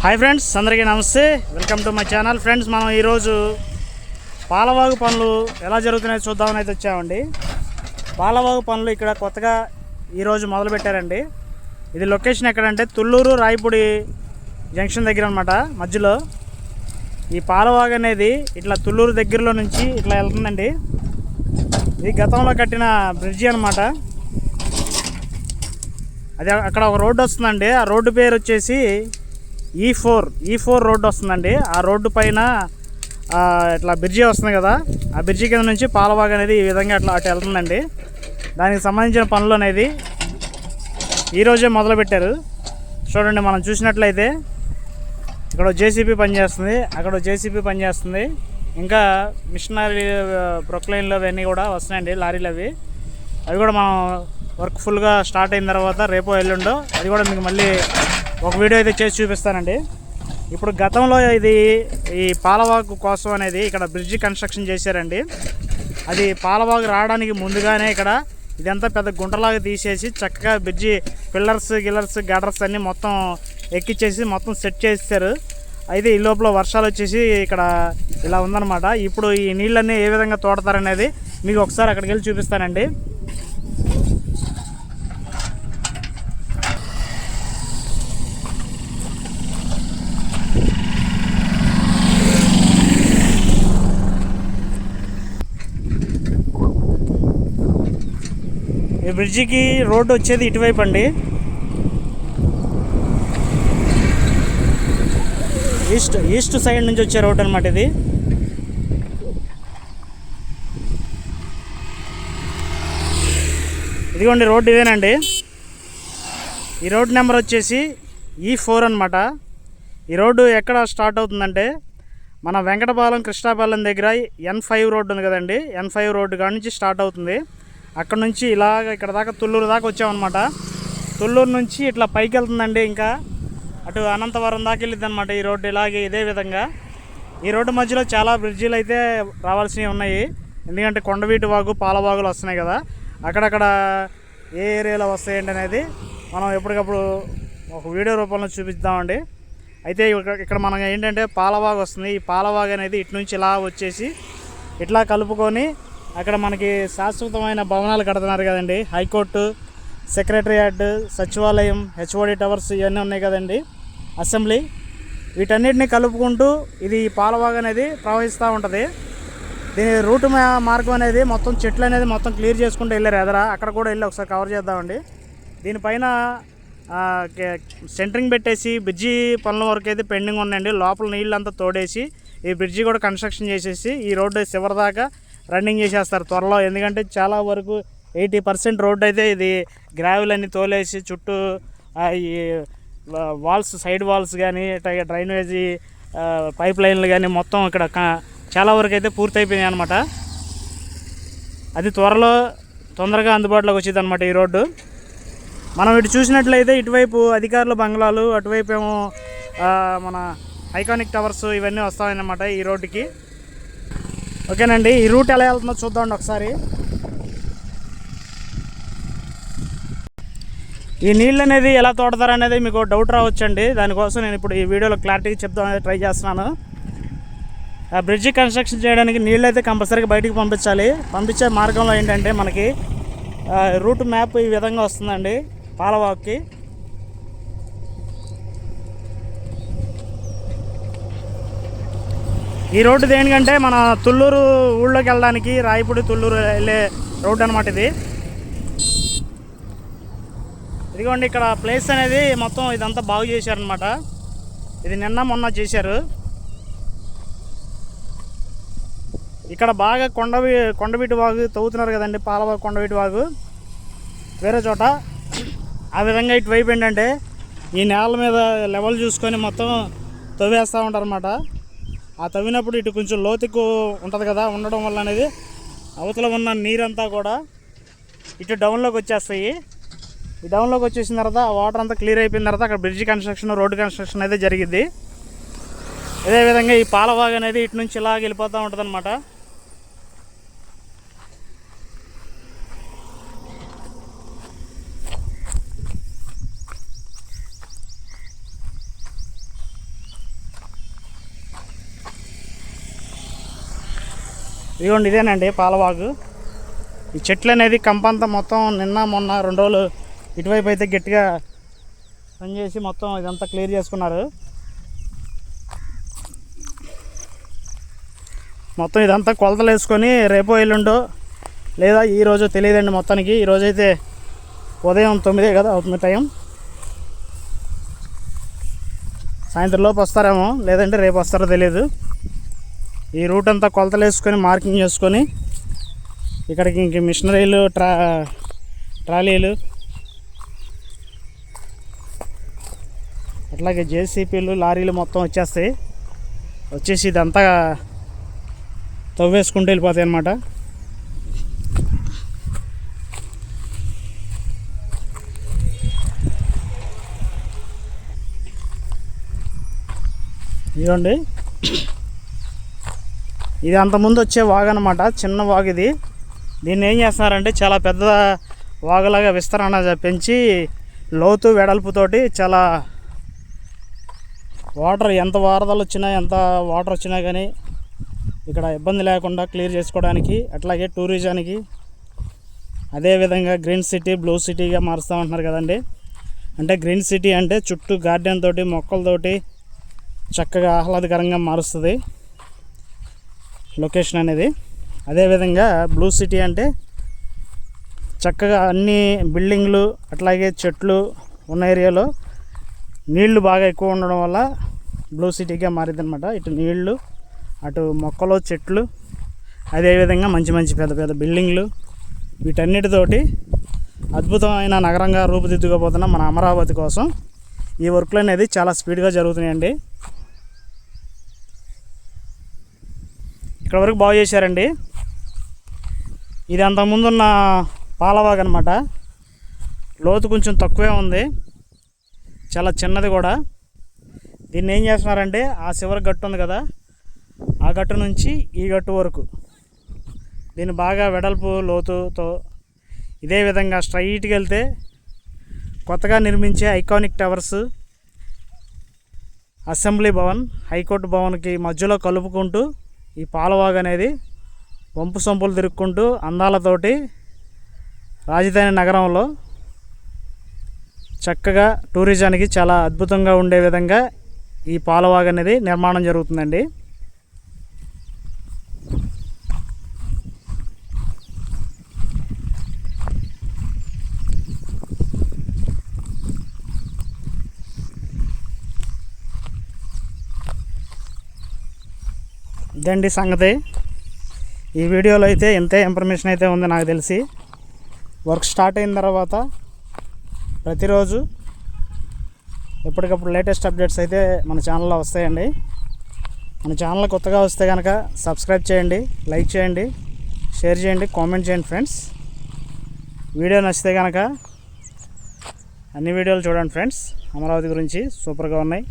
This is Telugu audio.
హాయ్ ఫ్రెండ్స్, అందరికీ నమస్తే. Welcome to my channel. Friends, మనం ఈరోజు పాలవాగు పనులు ఎలా జరుగుతున్నాయో చూద్దామని అయితే వచ్చామండి. పాలవాగు పనులు ఇక్కడ కొత్తగా ఈరోజు మొదలుపెట్టారండి. ఇది లొకేషన్ ఎక్కడంటే తుళ్ళూరు రాయపూడి జంక్షన్ దగ్గర అనమాట. మధ్యలో ఈ పాలవాగు అనేది ఇట్లా తుళ్ళూరు దగ్గరలో నుంచి ఇట్లా వెళ్తుందండి. ఇది గతంలో కట్టిన బ్రిడ్జి అనమాట. అది అక్కడ ఒక రోడ్డు వస్తుందండి. ఆ రోడ్డు పేరు వచ్చేసి E4 రోడ్డు వస్తుందండి. ఆ రోడ్డు పైన ఇట్లా బ్రిడ్జి వస్తుంది కదా, ఆ బ్రిడ్జి కింద నుంచి పాలవాగు అనేది ఈ విధంగా అట్లా అటు వెళ్తుందండి. దానికి సంబంధించిన పనులు అనేది ఈరోజే మొదలుపెట్టారు. చూడండి, మనం చూసినట్లయితే ఇక్కడ జేసీబీ పనిచేస్తుంది, అక్కడ జేసీబీ పనిచేస్తుంది. ఇంకా మిషనరీ ప్రొక్లైన్లు అవన్నీ కూడా వస్తున్నాయండి, లారీలు అవి కూడా మనం వర్క్ ఫుల్గా స్టార్ట్ అయిన తర్వాత రేపో ఎల్లుండో అది కూడా మీకు మళ్ళీ ఒక వీడియో అయితే చేసి చూపిస్తానండి. ఇప్పుడు గతంలో ఇది ఈ పాలవాగు కోసం అనేది ఇక్కడ బ్రిడ్జి కన్స్ట్రక్షన్ చేశారండి. అది పాలవాగు రావడానికి ముందుగానే ఇక్కడ ఇదంతా పెద్ద గుంటలాగా తీసేసి చక్కగా బ్రిడ్జి గిల్లర్స్ గడర్స్ అన్నీ మొత్తం ఎక్కిచ్చేసి మొత్తం సెట్ చేస్తారు. అయితే ఈ లోపల వర్షాలు వచ్చేసి ఇక్కడ ఇలా ఉందన్నమాట. ఇప్పుడు ఈ నీళ్ళన్నీ ఏ విధంగా తోడతారనేది మీకు ఒకసారి అక్కడికి వెళ్ళి చూపిస్తానండి. ఈ బ్రిడ్జికి రోడ్డు వచ్చేది ఇటువైపు అండి. ఈస్ట్ సైడ్ నుంచి వచ్చే రోడ్డు అనమాట ఇది. ఇదిగోండి రోడ్డు ఇదేనండి. ఈ రోడ్డు నెంబర్ వచ్చేసి E4 అనమాట. ఈ రోడ్డు ఎక్కడ స్టార్ట్ అవుతుందంటే మన వెంకటపాలెం కృష్ణాపాలెం దగ్గర N5 రోడ్డు ఉంది కదండి, N5 రోడ్డు కాడ నుంచి స్టార్ట్ అవుతుంది. అక్కడ నుంచి ఇలాగ ఇక్కడ దాకా తుళ్ళూరు దాకా వచ్చామన్నమాట. తుళ్ళూరు నుంచి ఇట్లా పైకి వెళ్తుందండి. ఇంకా అటు అనంతవరం దాకా వెళ్ళిద్ది అనమాట ఈ రోడ్డు. ఇలాగే ఇదే విధంగా ఈ రోడ్డు మధ్యలో చాలా బ్రిడ్జీలు అయితే రావాల్సినవి ఉన్నాయి. ఎందుకంటే కొండవీటి వాగు, పాలవాగులు వస్తున్నాయి కదా, అక్కడక్కడ ఏ ఏరియాలో వస్తాయండి అనేది మనం ఎప్పటికప్పుడు ఒక వీడియో రూపంలో చూపిద్దామండి. అయితే ఇక్కడ మనకు ఏంటంటే పాలవాగు వస్తుంది. ఈ పాలవాగు అనేది ఇటు నుంచి ఇలా వచ్చేసి ఇట్లా కలుపుకొని అక్కడ మనకి శాశ్వతమైన భవనాలు కడుతున్నారు కదండి. హైకోర్టు, సెక్రటరియేట్, సచివాలయం, HOD టవర్స్ ఇవన్నీ ఉన్నాయి కదండి, అసెంబ్లీ, వీటన్నిటిని కలుపుకుంటూ ఇది పాలవాగు అనేది ప్రవహిస్తూ ఉంటుంది. దీని రూట్ మార్గం అనేది మొత్తం చెట్లు అనేది మొత్తం క్లియర్ చేసుకుంటూ వెళ్ళారు ఎదరా. అక్కడ కూడా వెళ్ళి ఒకసారి కవర్ చేద్దామండి. దీనిపైన సెంటరింగ్ పెట్టేసి బ్రిడ్జి పనుల వరకు అయితే పెండింగ్ ఉన్నాయండి. లోపల నీళ్ళంతా తోడేసి ఈ బ్రిడ్జి కూడా కన్స్ట్రక్షన్ చేసేసి ఈ రోడ్డు చివరి దాకా రన్నింగ్ చేసేస్తారు త్వరలో. ఎందుకంటే చాలా వరకు 80% రోడ్డు అయితే ఇది గ్రావెల్ అన్ని తోలేసి చుట్టూ ఈ వాల్స్, సైడ్ వాల్స్ కానీ డ్రైనేజీ పైప్ లైన్లు కానీ మొత్తం ఇక్కడ చాలా వరకు అయితే పూర్తి అయిపోయినాయి అనమాట. అది తొందరగా అందుబాటులోకి వచ్చింది అనమాట ఈ రోడ్డు. మనం ఇటు చూసినట్లయితే ఇటువైపు అధికారుల బంగ్లాలు, అటువైపు ఏమో మన ఐకానిక్ టవర్స్ ఇవన్నీ వస్తాయన్నమాట ఈ రోడ్డుకి. ఓకేనండి, ఈ రూట్ ఎలా వెళ్తుందో చూద్దామండి ఒకసారి. ఈ నీళ్ళు అనేది ఎలా తోడతారనేది మీకు డౌట్ రావచ్చండి. దానికోసం నేను ఇప్పుడు ఈ వీడియోలో క్లారిటీగా చెప్దామని ట్రై చేస్తున్నాను. ఆ బ్రిడ్జి కన్స్ట్రక్షన్ చేయడానికి నీళ్ళు అయితే కంపల్సరీగా బయటికి పంపించాలి. పంపించే మార్గంలో ఏంటంటే మనకి రూట్ మ్యాప్ ఈ విధంగా వస్తుందండి పాలవాగుకి. ఈ రోడ్డు దేనికంటే మన తుళ్ళూరు ఊళ్ళోకి వెళ్ళడానికి, రాయపూడి తుళ్ళూరు వెళ్ళే రోడ్డు అనమాట ఇది. ఇదిగోండి ఇక్కడ ప్లేస్ అనేది మొత్తం ఇదంతా బాగు చేశారనమాట. ఇది నిన్న మొన్న చేశారు. ఇక్కడ బాగా కొండవీటి వాగు తవ్వుతున్నారు కదండి, పాలవాగు, కొండవీటి వాగు వేరే చోట. ఆ విధంగా ఇటువైపు ఏంటంటే ఈ నేల మీద లెవెల్ చూసుకొని మొత్తం తవ్వేస్తూ ఉంటారు అనమాట. ఆ తవ్వినప్పుడు ఇటు కొంచెం లోతుకు ఉంటుంది కదా, ఉండడం వల్ల అనేది అవతల ఉన్న నీరంతా కూడా ఇటు డౌన్లోకి వచ్చేస్తాయి. ఈ డౌన్లోకి వచ్చేసిన తర్వాత ఆ వాటర్ అంతా క్లియర్ అయిపోయిన తర్వాత అక్కడ బ్రిడ్జి కన్స్ట్రక్షన్, రోడ్డు కన్స్ట్రక్షన్ అయితే జరిగింది. అదేవిధంగా ఈ పాలవాగు అనేది ఇటు నుంచి ఇలా వెళ్ళిపోతూ ఉంటుంది అనమాట. ఇదిగోండి ఇదేనండి పాలవాగు. ఈ చెట్లు అనేది కంపంతా మొత్తం నిన్న మొన్న 2 రోజులు ఇటువైపు అయితే గట్టిగా పనిచేసి మొత్తం ఇదంతా క్లియర్ చేసుకున్నారు. మొత్తం ఇదంతా కొలతలు వేసుకొని రేపో ఎల్లుండో లేదా ఈరోజు తెలియదండి మొత్తానికి. ఈరోజైతే ఉదయం 9 కదా అవుతుంది టైం. సాయంత్రం లోపు వస్తారేమో, లేదంటే రేపు వస్తారో తెలియదు. ఈ రూట్ అంతా కొలతలు వేసుకొని మార్కింగ్ చేసుకొని ఇక్కడికి ఇంక మిషనరీలు ట్రాలీలు అట్లాగే జేసీపీలు లారీలు మొత్తం వచ్చేసి ఇదంతా తవ్వేసుకుంటూ వెళ్ళిపోతాయి అన్నమాట. ఇదిగోండి ఇది అంతకుముందు వచ్చే వాగు అనమాట, చిన్న వాగు ఇది. దీన్ని ఏం చేస్తున్నారంటే చాలా పెద్ద వాగులాగా విస్తరణ పెంచి లోతు వెడల్పుతోటి చాలా వాటర్ ఎంత వరదలు వచ్చినా ఎంత వాటర్ వచ్చినా కానీ ఇక్కడ ఇబ్బంది లేకుండా క్లియర్ చేసుకోవడానికి, అట్లాగే టూరిజానికి, అదేవిధంగా గ్రీన్ సిటీ బ్లూ సిటీగా మారుస్తామంటున్నారు కదండి. అంటే గ్రీన్ సిటీ అంటే చుట్టూ గార్డెన్ తోటి మొక్కలతోటి చక్కగా ఆహ్లాదకరంగా మారుస్తుంది లొకేషన్ అనేది. అదేవిధంగా బ్లూ సిటీ అంటే చక్కగా అన్ని బిల్డింగ్లు అట్లాగే చెట్లు ఉన్న ఏరియాలో నీళ్లు బాగా ఎక్కువ ఉండడం వల్ల బ్లూ సిటీగా మారింది అనమాట. ఇటు నీళ్లు, అటు మొక్కలు, చెట్లు, అదేవిధంగా మంచి మంచి పెద్ద పెద్ద బిల్డింగ్లు, వీటన్నిటితోటి అద్భుతమైన నగరంగా రూపుదిద్దుకోబోతున్న మన అమరావతి కోసం ఈ వర్క్లు అనేది చాలా స్పీడ్గా జరుగుతున్నాయండి. ఇక్కడ వరకు బాగు చేశారండి. ఇది అంతకుముందున్న పాలవాగు అనమాట. లోతు కొంచెం తక్కువే ఉంది, చాలా చిన్నది కూడా. దీన్ని ఏం చేస్తున్నారంటే ఆ చివరి గట్టు ఉంది కదా, ఆ గట్టు నుంచి ఈ గట్టు వరకు దీన్ని బాగా వెడల్పు లోతుతో ఇదే విధంగా స్ట్రైట్గా వెళ్తే కొత్తగా నిర్మించే iconic towers, assembly Bhavan, high court భవన్కి మధ్యలో కలుపుకుంటూ ఈ పాలవాగు అనేది వంపు సొంపులు తిరుక్కుంటూ అందాలతోటి రాజధాని నగరంలో చక్కగా టూరిజానికి చాలా అద్భుతంగా ఉండే విధంగా ఈ పాలవాగు అనేది నిర్మాణం జరుగుతుందండి. ఇదండి సంగతి. ఈ వీడియోలో అయితే ఇంతే ఇన్ఫర్మేషన్ అయితే ఉంది నాకు తెలిసి. వర్క్ స్టార్ట్ అయిన తర్వాత ప్రతిరోజు ఎప్పటికప్పుడు లేటెస్ట్ అప్డేట్స్ అయితే మన ఛానల్లో వస్తాయండి. మన ఛానల్ కొత్తగా వస్తే కనుక సబ్స్క్రైబ్ చేయండి, లైక్ చేయండి, షేర్ చేయండి, కామెంట్ చేయండి ఫ్రెండ్స్. వీడియో నచ్చితే కనుక అన్ని వీడియోలు చూడండి ఫ్రెండ్స్. అమరావతి గురించి సూపర్గా ఉన్నాయి.